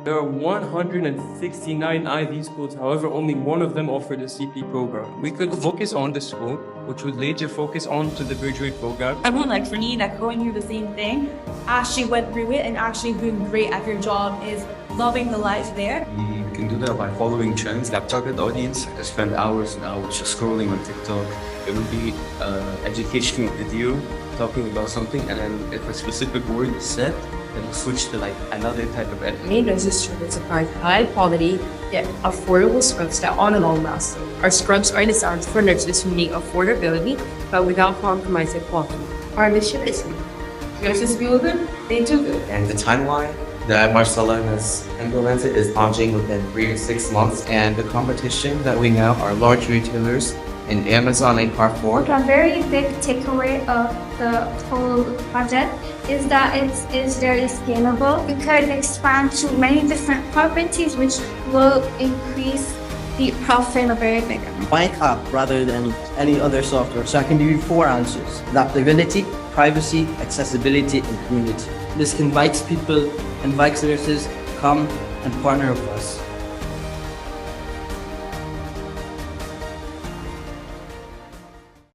There are 169 IB schools, however, only one of them offered a CP program. We could focus on the school, which would later focus on to the BridgeWay program. Everyone like for me, like going through the same thing, actually went through it and actually doing great at your job, is loving the life there. You can do that by following trends that target audience. I spend hours and hours just scrolling on TikTok. It would be educational video talking about something, and then if a specific word is said, then we'll switch to like another type of editing. Main register to provide high quality yet affordable scrubs that are long lasting. Our scrubs are designed for nurses who need affordability but without compromising quality. Our mission is nurses feel good, they do good. And the timeline that Marcella has implemented is launching within 3 to 6 months. And the competition that we have are large retailers in Amazon and Carrefour. A very big takeaway of the whole project is that it is very scalable. We could expand to many different properties, which will increase the profit a very big amount. My app rather than any other software, so I can give you 4 answers: adaptability, privacy, accessibility, and community. This invites people, invites nurses, come and partner with us.